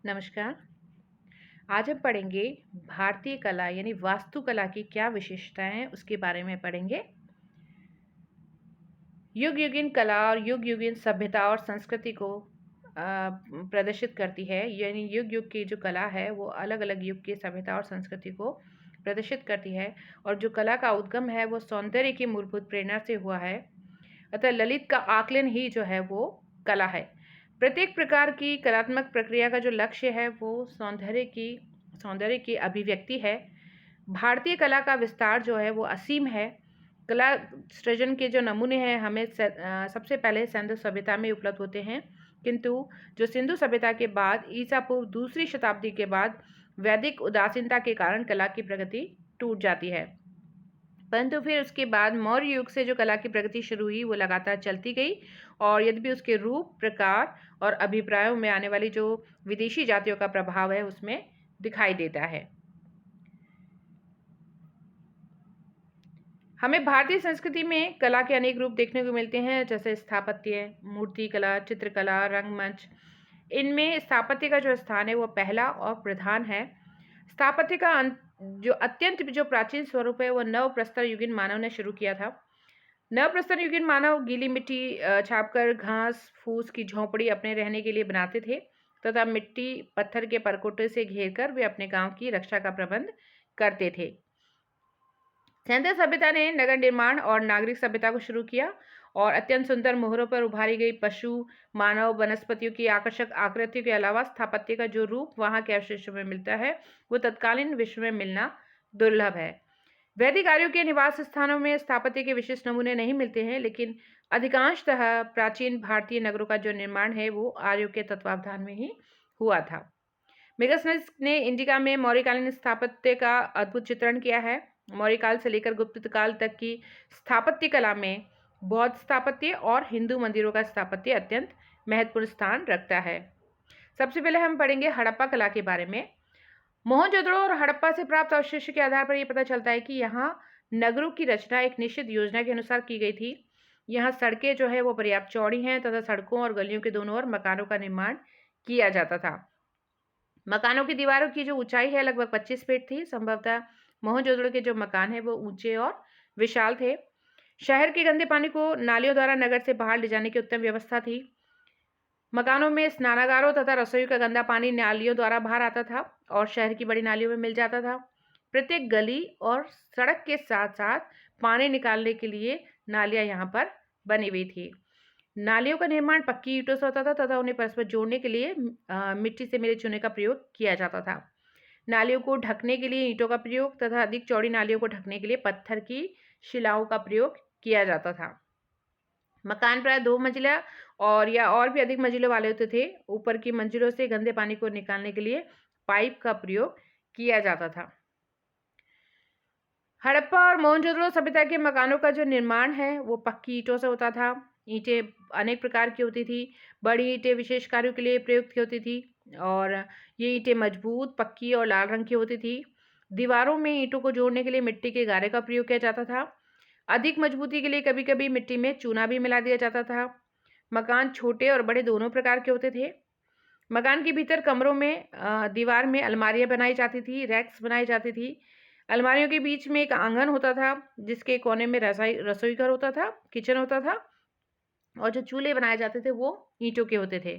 नमस्कार। आज हम पढ़ेंगे भारतीय कला यानी वास्तुकला की क्या विशेषताएं हैं उसके बारे में पढ़ेंगे। युग युगीन कला और युग युगीन सभ्यता और संस्कृति को प्रदर्शित करती है। यानी युग युग की जो कला है वो अलग अलग युग की सभ्यता और संस्कृति को प्रदर्शित करती है। और जो कला का उद्गम है वो सौंदर्य की मूलभूत प्रेरणा से हुआ है। अतः ललित का आकलन ही जो है वो कला है। प्रत्येक प्रकार की कलात्मक प्रक्रिया का जो लक्ष्य है वो सौंदर्य की अभिव्यक्ति है। भारतीय कला का विस्तार जो है वो असीम है। कला सृजन के जो नमूने हैं हमें सबसे पहले सिंधु सभ्यता में उपलब्ध होते हैं, किंतु जो सिंधु सभ्यता के बाद ईसा पूर्व दूसरी शताब्दी के बाद वैदिक उदासीनता के कारण कला की प्रगति टूट जाती है। परंतु फिर उसके बाद मौर्य युग से जो कला की प्रगति शुरू हुई वो लगातार चलती गई। और यद्यपि उसके रूप, प्रकार और अभिप्रायों में आने वाली जो विदेशी जातियों का प्रभाव है उसमें दिखाई देता है। हमें भारतीय संस्कृति में कला के अनेक रूप देखने को मिलते हैं, जैसे स्थापत्य, मूर्तिकला, चित्रकला, रंगमंच। इनमें स्थापत्य का जो स्थान है वो पहला और प्रधान है। स्थापत्य का जो अत्यंत जो प्राचीन स्वरूप है वो नवप्रस्तर युगीन मानव ने शुरू किया था। नवप्रस्तर युगीन मानव गीली मिट्टी छापकर घास फूस की झोंपड़ी अपने रहने के लिए बनाते थे तथा मिट्टी पत्थर के परकोटे से घेरकर वे अपने गांव की रक्षा का प्रबंध करते थे। सिंधु सभ्यता ने नगर निर्माण और नागरिक सभ्यता को शुरू किया और अत्यंत सुंदर मोहरों पर उभारी गई पशु, मानव, वनस्पतियों की आकर्षक आकृतियों के अलावा स्थापत्य का जो रूप वहां के अवशेषों में मिलता है वो तत्कालीन विश्व में मिलना दुर्लभ है। वैदिक आर्यों के निवास स्थानों में स्थापत्य के विशिष्ट नमूने नहीं मिलते हैं, लेकिन अधिकांशतः प्राचीन भारतीय नगरों का जो निर्माण है वो आर्यों के तत्वावधान में ही हुआ था। मेगास्मिथ ने इंडिका में मौर्यकालीन स्थापत्य का अद्भुत चित्रण किया है। मौर्यकाल से लेकर गुप्त काल तक की स्थापत्य कला में बौद्ध स्थापत्य और हिंदू मंदिरों का स्थापत्य अत्यंत महत्वपूर्ण स्थान रखता है। सबसे पहले हम पढ़ेंगे हड़प्पा कला के बारे में। मोहनजोदड़ो और हड़प्पा से प्राप्त अवशेषों के आधार पर यह पता चलता है कि यहाँ नगरों की रचना एक निश्चित योजना के अनुसार की गई थी। यहाँ सड़कें जो है वो पर्याप्त चौड़ी हैं तथा सड़कों और गलियों के दोनों ओर मकानों का निर्माण किया जाता था। मकानों की दीवारों की जो ऊंचाई है लगभग 25 फीट थी। संभवतः मोहनजोदड़ो के जो मकान है वो ऊंचे और विशाल थे। शहर के गंदे पानी को नालियों द्वारा नगर से बाहर ले जाने की उत्तम व्यवस्था थी। मकानों में स्नानागारों तथा रसोई का गंदा पानी नालियों द्वारा बाहर आता था और शहर की बड़ी नालियों में मिल जाता था। प्रत्येक गली और सड़क के साथ साथ पानी निकालने के लिए नालियां यहाँ पर बनी हुई थी। नालियों का निर्माण पक्की ईंटों से होता था तथा उन्हें परस्पर जोड़ने के लिए मिट्टी से मिले चूने का प्रयोग किया जाता था। नालियों को ढकने के लिए ईंटों का प्रयोग तथा अधिक चौड़ी नालियों को ढकने के लिए पत्थर की शिलाओं का प्रयोग किया जाता था। मकान प्राय 2 मंजिला और भी अधिक मंजिलों वाले होते थे। ऊपर की मंजिलों से गंदे पानी को निकालने के लिए पाइप का प्रयोग किया जाता था। हड़प्पा और मोहनजोदड़ो सभ्यता के मकानों का जो निर्माण है वो पक्की ईंटों से होता था। ईंटें अनेक प्रकार की होती थी। बड़ी ईंटें विशेष कार्यों के लिए प्रयुक्त की होती थी और ये ईंटें मजबूत, पक्की और लाल रंग की होती थी। दीवारों में ईंटों को जोड़ने के लिए मिट्टी के गारे का प्रयोग किया जाता था। अधिक मजबूती के लिए कभी-कभी मिट्टी में चूना भी मिला दिया जाता था। मकान छोटे और बड़े दोनों प्रकार के होते थे। मकान के भीतर कमरों में दीवार में अलमारियां बनाई जाती थी, रैक्स बनाई जाती थी। अलमारियों के बीच में एक आंगन होता था जिसके कोने में रसोई घर होता था, किचन होता था और जो चूल्हे बनाए जाते थे वो ईंटों के होते थे।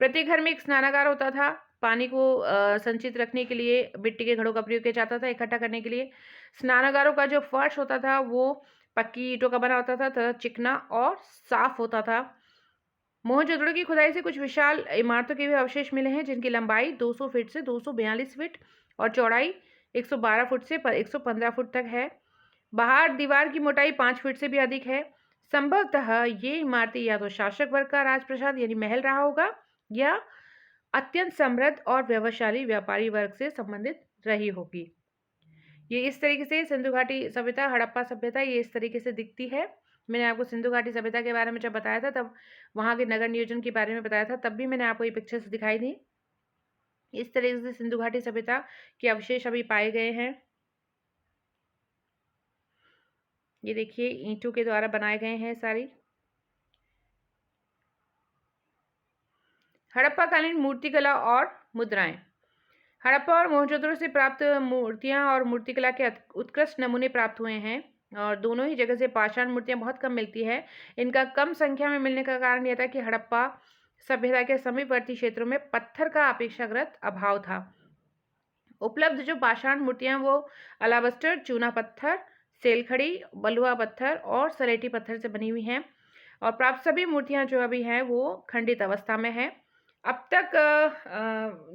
प्रत्येक घर में एक स्नानागार होता था। पानी को संचित रखने के लिए मिट्टी के घड़ों का प्रयोग किया जाता था इकट्ठा करने के लिए। स्नानागारों का जो फर्श होता था वो पक्की ईंटों का बना होता था तथा चिकना और साफ होता था। मोहनजोदड़ो की खुदाई से कुछ विशाल इमारतों के भी अवशेष मिले हैं जिनकी लंबाई 200 फीट से 242 फीट और चौड़ाई 112 फुट से 115 फुट तक है। बाहर दीवार की मोटाई 5 फीट से भी अधिक है। संभवतः ये इमारतें या तो शासक वर्ग का राजप्रसाद यानी महल रहा होगा या अत्यंत समृद्ध और व्यवसायी व्यापारी वर्ग से संबंधित रही होगी। ये इस तरीके से सिंधु घाटी सभ्यता, हड़प्पा सभ्यता ये इस तरीके से दिखती है। मैंने आपको सिंधु घाटी सभ्यता के बारे में जब बताया था तब वहाँ के नगर नियोजन के बारे में बताया था, तब भी मैंने आपको ये पिक्चर्स दिखाई थी। इस तरीके से सिंधु घाटी सभ्यता के अवशेष अभी पाए गए हैं। ये देखिए ईंटों के द्वारा बनाए गए हैं सारी। हड़प्पाकालीन मूर्तिकला और मुद्राएं। हड़प्पा और मोहनजोदड़ो से प्राप्त मूर्तियां और मूर्तिकला के उत्कृष्ट नमूने प्राप्त हुए हैं और दोनों ही जगह से पाषाण मूर्तियां बहुत कम मिलती है। इनका कम संख्या में मिलने का कारण यह था कि हड़प्पा सभ्यता के समीपवर्ती क्षेत्रों में पत्थर का अपेक्षाकृत अभाव था। उपलब्ध जो पाषाण मूर्तियां वो अलाबस्टर, चूना पत्थर, सेलखड़ी, बलुआ पत्थर और सलेटी पत्थर से बनी हुई हैं और प्राप्त सभी मूर्तियां जो अभी हैं वो खंडित अवस्था में हैं। अब तक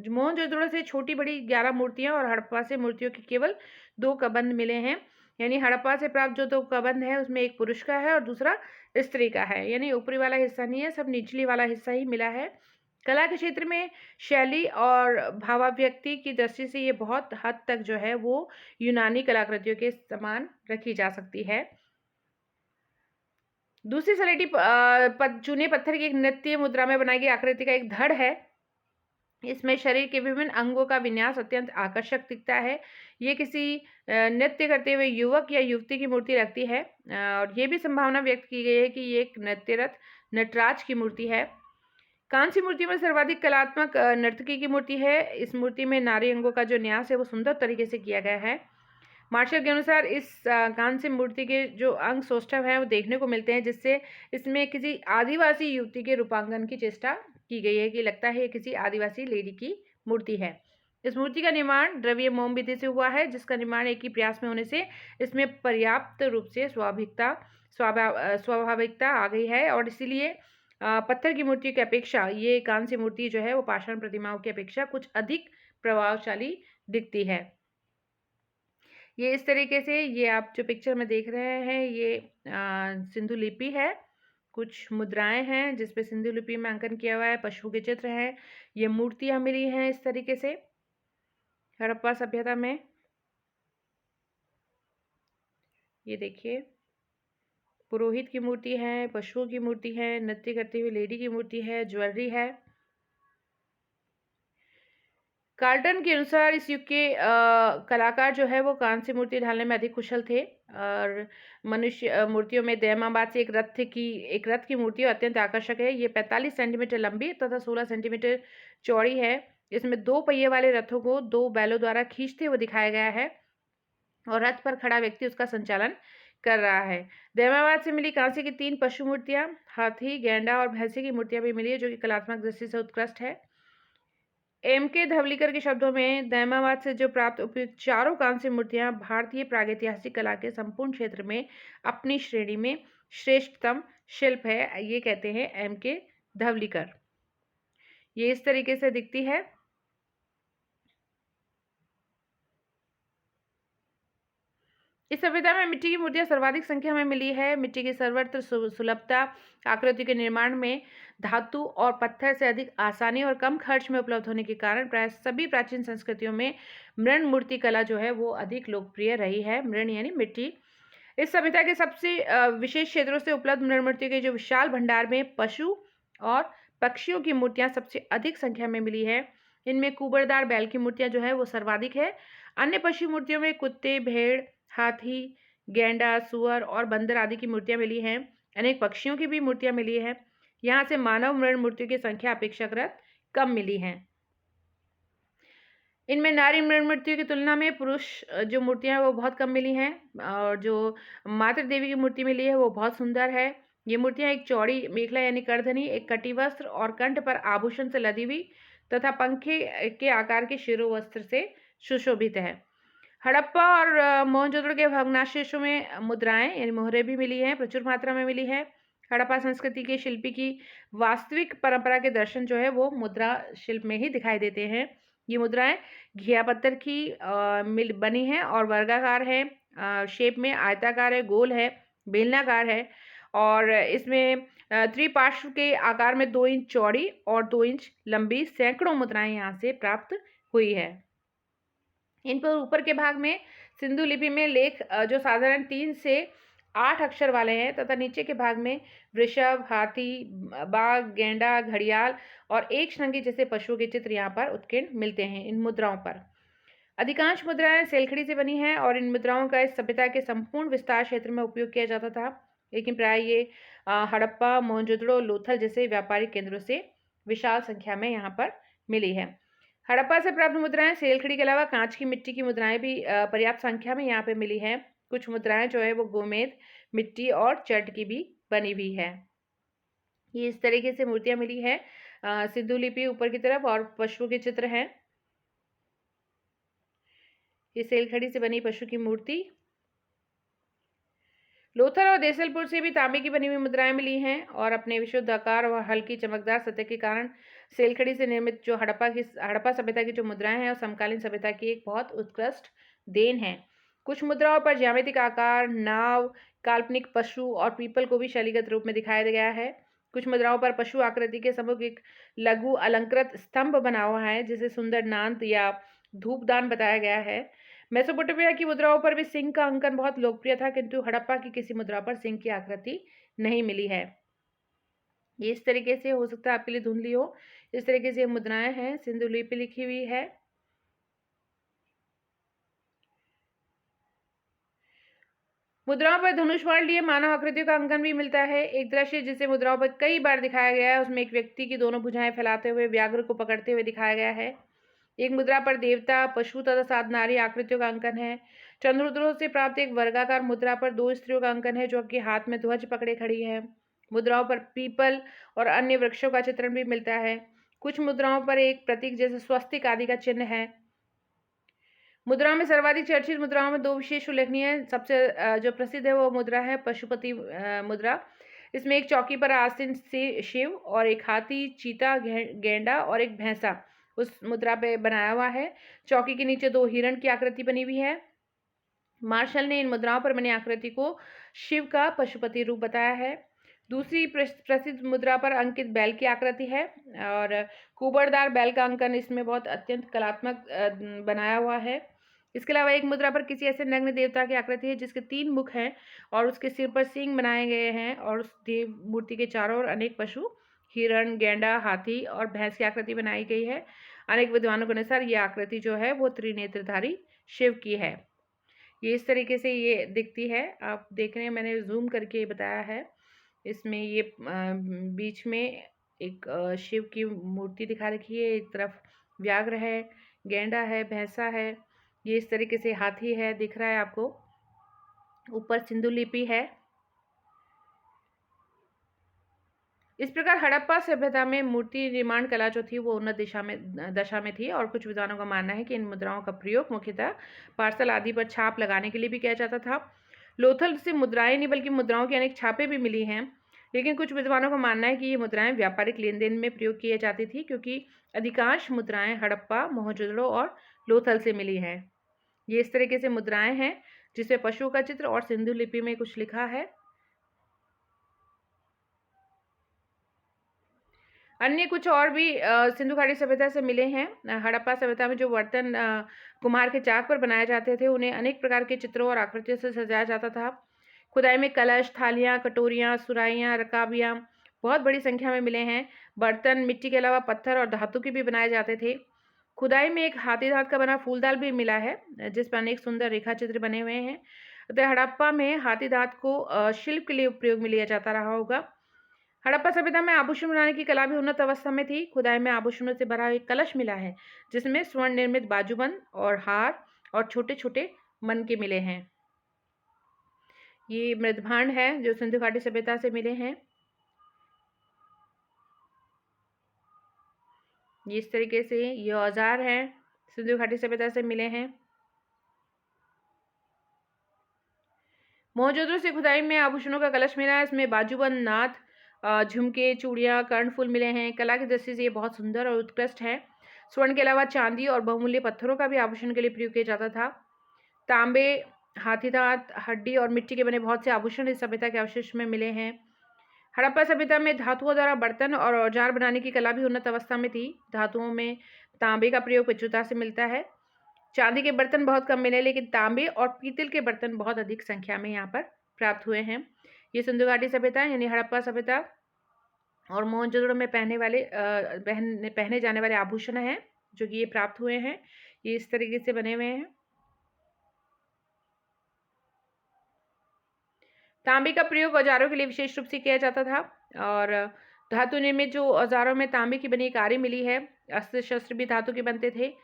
मोहनजोदड़ो से छोटी बड़ी 11 मूर्तियां और हड़प्पा से मूर्तियों के केवल 2 कबंध मिले हैं। यानी हड़प्पा से प्राप्त जो 2 कबंध है उसमें एक पुरुष का है और दूसरा स्त्री का है। यानी ऊपरी वाला हिस्सा नहीं है, सब निचली वाला हिस्सा ही मिला है। कला के क्षेत्र में शैली और भावाभिव्यक्ति की दृष्टि से ये बहुत हद तक जो है वो यूनानी कलाकृतियों के समान रखी जा सकती है। दूसरी सलेटी चूने पत्थर की एक नृत्य मुद्रा में बनाई गई आकृति का एक धड़ है। इसमें शरीर के विभिन्न अंगों का विन्यास अत्यंत आकर्षक दिखता है। ये किसी नृत्य करते हुए युवक या युवती की मूर्ति लगती है और ये भी संभावना व्यक्त की गई है कि ये एक नृत्यरत नटराज की मूर्ति है। कांस्य मूर्ति में सर्वाधिक कलात्मक नर्तकी की मूर्ति है। इस मूर्ति में नारी अंगों का जो न्यास है वो सुंदर तरीके से किया गया है। मार्शल के अनुसार इस कांस्य मूर्ति के जो अंग सौष्ठव हैं वो देखने को मिलते हैं, जिससे इसमें किसी आदिवासी युवती के रूपांकन की चेष्टा की गई है कि लगता है किसी आदिवासी लेडी की मूर्ति है। इस मूर्ति का निर्माण द्रव्य मोम विधि से हुआ है, जिसका निर्माण एक ही प्रयास में होने से इसमें पर्याप्त रूप से स्वाभाविकता आ गई है और इसीलिए पत्थर की मूर्ति की अपेक्षा ये कांस्य मूर्ति जो है वो पाषाण प्रतिमाओं की अपेक्षा कुछ अधिक प्रभावशाली दिखती है। ये इस तरीके से ये आप जो पिक्चर में देख रहे हैं ये सिंधु लिपि है। कुछ मुद्राएं हैं जिसपे सिंधु लिपि में अंकन किया हुआ है, पशु के चित्र हैं, ये मूर्तियां मिली हैं इस तरीके से हड़प्पा सभ्यता में। ये देखिए पुरोहित की मूर्ति है, पशुओं की मूर्ति है, नृत्य करती हुई लेडी की मूर्ति है, ज्वेलरी है। कार्ल्टन के अनुसार इस युग के कलाकार जो है वो कांस्य मूर्ति ढालने में अधिक कुशल थे और मनुष्य मूर्तियों में दयमाबाद से एक रथ की मूर्ति अत्यंत आकर्षक है। ये 45 सेंटीमीटर लंबी तथा 16 सेंटीमीटर चौड़ी है। इसमें 2 पहिए वाले रथों को 2 बैलों द्वारा खींचते हुए दिखाया गया है और रथ पर खड़ा व्यक्ति उसका संचालन कर रहा है। दयमाबाद से मिली कांस्य की 3 पशु मूर्तियां, हाथी, गैंडा और भैंसे की मूर्तियां भी मिली है जो कि कलात्मक दृष्टि से उत्कृष्ट है। M.K. धवलीकर के शब्दों में दयमाबाद से जो प्राप्त उपयुक्त चारों कांस्य मूर्तियां भारतीय प्रागैतिहासिक कला के संपूर्ण क्षेत्र में अपनी श्रेणी में श्रेष्ठतम शिल्प है, ये कहते हैं M.K. धवलीकर। ये इस तरीके से दिखती है। इस सभ्यता में मिट्टी की मूर्तियां सर्वाधिक संख्या में मिली है। मिट्टी की सर्वत्र सुलभता आकृति के निर्माण में धातु और पत्थर से अधिक आसानी और कम खर्च में उपलब्ध होने के कारण प्राय सभी प्राचीन संस्कृतियों में मृण मूर्ति कला जो है वो अधिक लोकप्रिय रही है। मृण यानी मिट्टी। इस सभ्यता के सबसे विशेष क्षेत्रों से उपलब्ध मृण मूर्ति के जो विशाल भंडार में पशु और पक्षियों की मूर्तियां सबसे अधिक संख्या में मिली है। इनमें कुबड़दार बैल की मूर्तियां जो है वो सर्वाधिक है। अन्य पशु मूर्तियों में कुत्ते, भेड़, हाथी, गैंडा, सुअर और बंदर आदि की मूर्तियां मिली हैं। अनेक पक्षियों की भी मूर्तियां मिली हैं। यहाँ से मानव मृण मूर्तियों की संख्या अपेक्षाकृत कम मिली है। इनमें नारी मृण मूर्तियों की तुलना में पुरुष जो मूर्तियां वो बहुत कम मिली हैं और जो मातृ देवी की मूर्ति मिली है वो बहुत सुंदर है। ये मूर्तियां एक चौड़ी मेखला यानी करधनी, एक कटी वस्त्र और कंठ पर आभूषण से लदी हुई तथा पंखे के आकार के शिरोवस्त्र से सुशोभित है। हड़प्पा और मोहनजोदड़ो के भग्नावशेषों में मुद्राएं यानी मोहरें भी मिली हैं, प्रचुर मात्रा में मिली है। हड़प्पा संस्कृति के शिल्पी की वास्तविक परंपरा के दर्शन जो है वो मुद्रा शिल्प में ही दिखाई देते हैं। ये मुद्राएं घिया पत्थर की बनी हैं और वर्गाकार है, शेप में आयताकार है, गोल है, बेलनाकार है और इसमें त्रिपार्श्व के आकार में 2 इंच चौड़ी और 2 इंच लंबी सैकड़ों मुद्राएं यहाँ से प्राप्त हुई है। इन पर ऊपर के भाग में सिंधु लिपि में लेख जो साधारण 3 से 8 अक्षर वाले हैं तथा नीचे के भाग में वृषभ, हाथी, बाघ, गेंडा, घड़ियाल और एक श्रृंगी जैसे पशुओं के चित्र यहाँ पर उत्कीर्ण मिलते हैं इन मुद्राओं पर। अधिकांश मुद्राएं सेलखड़ी से बनी हैं और इन मुद्राओं का इस सभ्यता के संपूर्ण विस्तार क्षेत्र में उपयोग किया जाता था, लेकिन प्राय ये हड़प्पा, मोहनजोदड़ो, लोथल जैसे व्यापारिक केंद्रों से विशाल संख्या में यहाँ पर मिली है। हड़प्पा से प्राप्त मुद्राएं सेलखड़ी के अलावा कांच की मिट्टी की मुद्राएं भी पर्याप्त संख्या में यहाँ पे मिली हैं। कुछ मुद्राएं जो है वो गोमेद, मिट्टी और चट की भी बनी हुई है। ये इस तरीके से मूर्तियां मिली है। सिंधु लिपि ऊपर की तरफ और पशुओं के चित्र हैं। ये सेलखड़ी से बनी पशु की मूर्ति। लोथल और देसलपुर से भी तांबे की बनी हुई मुद्राएं मिली हैं और अपने विशुद्ध आकार और हल्की चमकदार सतह के कारण सेलखड़ी से निर्मित जो हड़प्पा सभ्यता की जो मुद्राएं हैं और समकालीन सभ्यता की एक बहुत उत्कृष्ट देन है। कुछ मुद्राओं पर ज्यामितिक आकार, नाव, काल्पनिक पशु और पीपल को भी शैलीगत रूप में दिखाया गया है। कुछ मुद्राओं पर पशु आकृति के सम्मुख एक लघु अलंकृत स्तंभ बना हुआ है जिसे सुंदर नांद या धूपदान बताया गया है। मेसोपोटामिया की मुद्राओं पर भी सिंह का अंकन बहुत लोकप्रिय था, किंतु हड़प्पा की किसी मुद्रा पर सिंह की आकृति नहीं मिली है। ये इस तरीके से हो सकता है आपके लिए धुंधली हो। इस तरीके से मुद्राएं हैं, सिंधु लिपि लिखी हुई है। मुद्राओं पर धनुष बाण लिए मानव आकृतियों का अंकन भी मिलता है। एक दृश्य जिसे मुद्राओं पर कई बार दिखाया गया है, उसमें एक व्यक्ति की दोनों भुजाएं फैलाते हुए व्याघ्र को पकड़ते हुए दिखाया गया है। एक मुद्रा पर देवता, पशु तथा साधनारी आकृतियों का अंकन है। चंद्रद्रोह से प्राप्त एक वर्गाकार मुद्रा पर दो स्त्रियों का अंकन है जो कि हाथ में ध्वज पकड़े खड़ी है। मुद्राओं पर पीपल और अन्य वृक्षों का चित्रण भी मिलता है। कुछ मुद्राओं पर एक प्रतीक जैसे स्वस्तिक आदि का चिन्ह है। मुद्राओं में सर्वाधिक चर्चित मुद्राओं में दो विशेष उल्लेखनीय है। सबसे जो प्रसिद्ध है वो मुद्रा है पशुपति मुद्रा। इसमें एक चौकी पर आसीन शिव और एक हाथी, चीता, गेंडा और एक भैंसा उस मुद्रा पे बनाया हुआ है। चौकी के नीचे दो हिरण की आकृति बनी हुई है। मार्शल ने इन मुद्राओं पर बनी आकृति को शिव का पशुपति रूप बताया है। दूसरी प्रसिद्ध मुद्रा पर अंकित बैल की आकृति है और कुबड़दार बैल का अंकन इसमें बहुत अत्यंत कलात्मक बनाया हुआ है। इसके अलावा एक मुद्रा पर किसी ऐसे नग्न देवता की आकृति है जिसके 3 मुख हैं और उसके सिर पर सींग बनाए गए हैं और उस देव मूर्ति के चारों ओर अनेक पशु, हिरण, गेंडा, हाथी और भैंस की आकृति बनाई गई है। अनेक विद्वानों के अनुसार ये आकृति जो है वो त्रिनेत्रधारी शिव की है। ये इस तरीके से ये दिखती है। आप देख रहे हैं, मैंने जूम करके बताया है। इसमें ये बीच में एक शिव की मूर्ति दिखा रखी है। एक तरफ व्याघ्र है, गेंडा है, भैंसा है। ये इस तरीके से हाथी है, दिख रहा है आपको। ऊपर सिंधु लिपि है। इस प्रकार हड़प्पा सभ्यता में मूर्ति निर्माण कला जो थी वो उन्नत दशा में थी और कुछ विद्वानों का मानना है कि इन मुद्राओं का प्रयोग मुख्यतः पार्सल आदि पर छाप लगाने के लिए भी किया जाता था। लोथल से मुद्राएं नहीं बल्कि मुद्राओं की अनेक छापें भी मिली हैं, लेकिन कुछ विद्वानों का मानना है कि ये मुद्राएं व्यापारिक लेन देन में प्रयोग की जाती थी क्योंकि अधिकांश मुद्राएं हड़प्पा, मोहनजोदड़ो और लोथल से मिली हैं। ये इस तरीके से मुद्राएं हैं जिसमें पशु का चित्र और सिंधु लिपि में कुछ लिखा है। अन्य कुछ और भी सिंधु घाटी सभ्यता से मिले हैं। हड़प्पा सभ्यता में जो बर्तन कुम्हार के चाक पर बनाए जाते थे उन्हें अनेक प्रकार के चित्रों और आकृतियों से सजाया जाता था। खुदाई में कलश, थालियाँ, कटोरियाँ, सुराहियाँ, रकाबियाँ बहुत बड़ी संख्या में मिले हैं। बर्तन मिट्टी के अलावा पत्थर और धातु के भी बनाए जाते थे। खुदाई में एक हाथी दांत का बना फूलदाल भी मिला है जिस पर अनेक सुंदर रेखा चित्र बने हुए हैं। अतः हड़प्पा में हाथी दांत को शिल्प के लिए उपयोग में लिया जाता रहा होगा। हड़प्पा सभ्यता में आभूषण बनाने की कला भी उन्नत अवस्था में थी। खुदाई में आभूषणों से भरा एक कलश मिला है जिसमें स्वर्ण निर्मित बाजूबंद और हार और छोटे छोटे मन के मिले हैं। ये मृदभांड है जो सिंधु घाटी सभ्यता से मिले हैं। ये इस तरीके से ये औजार हैं सिंधु घाटी सभ्यता से मिले हैं। मोहनजोदड़ो से खुदाई में आभूषणों का कलश मिला है। इसमें बाजूबंद, नाथ, झुमके, चूड़ियाँ, कर्णफूल मिले हैं। कला की दृष्टि से ये बहुत सुंदर और उत्कृष्ट है। स्वर्ण के अलावा चांदी और बहुमूल्य पत्थरों का भी आभूषण के लिए प्रयोग किया जाता था। तांबे, हाथी दांत, हड्डी और मिट्टी के बने बहुत से आभूषण इस सभ्यता के अवशेष में मिले हैं। हड़प्पा सभ्यता में धातुओं द्वारा बर्तन और औजार बनाने की कला भी उन्नत अवस्था में थी। धातुओं में तांबे का प्रयोग प्रचुरता से मिलता है। चांदी के बर्तन बहुत कम मिले, लेकिन तांबे और पीतल के बर्तन बहुत अधिक संख्या में यहाँ पर प्राप्त हुए हैं। ये सिंधु घाटी सभ्यता यानी हड़प्पा सभ्यता और मोहनजोदड़ो में पहने जाने वाले आभूषण हैं जो कि ये प्राप्त हुए हैं। ये इस तरीके से बने हुए हैं। तांबे का प्रयोग औजारों के लिए विशेष रूप से किया जाता था और धातु निर्मित जो औजारों में तांबे की बनी एक आरी मिली है। अस्त्र शस्त्र भी धातु के बनते थे।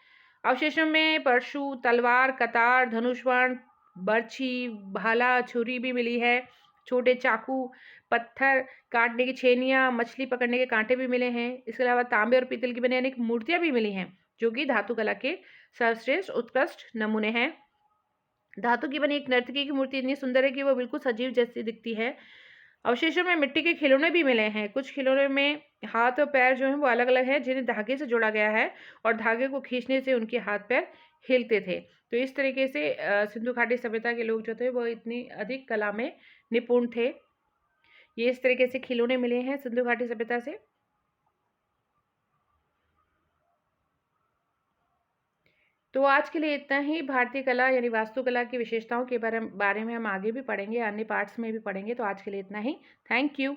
अवशेषों में परशु, तलवार, कतार, धनुष बाण, बर्छी, भाला, छुरी भी मिली है। छोटे चाकू, पत्थर काटने की छेनियाँ, मछली पकड़ने के कांटे भी मिले हैं। इसके अलावा तांबे और पीतल की बनी अनेक मूर्तियाँ भी मिली हैं, जो कि धातु कला के सर्वश्रेष्ठ उत्कृष्ट नमूने हैं। धातु की बनी एक नर्तकी की मूर्ति इतनी सुंदर है कि वो बिल्कुल सजीव जैसी दिखती है। अवशेषों में मिट्टी के खिलौने भी मिले हैं। कुछ खिलौने में हाथ और पैर जो हैं वो अलग-अलग हैं, जिन्हें धागे से जोड़ा गया है और धागे को खींचने से उनके हाथ-पैर हिलते थे। तो इस तरीके से सिंधु घाटी सभ्यता के लोग जो थे वो इतनी अधिक कला में निपुण थे। ये इस तरीके से खिलौने मिले हैं सिंधु घाटी सभ्यता से। तो आज के लिए इतना ही। भारतीय कला यानी वास्तुकला की विशेषताओं के बारे में हम आगे भी पढ़ेंगे, अन्य पार्ट्स में भी पढ़ेंगे। तो आज के लिए इतना ही। Thank you.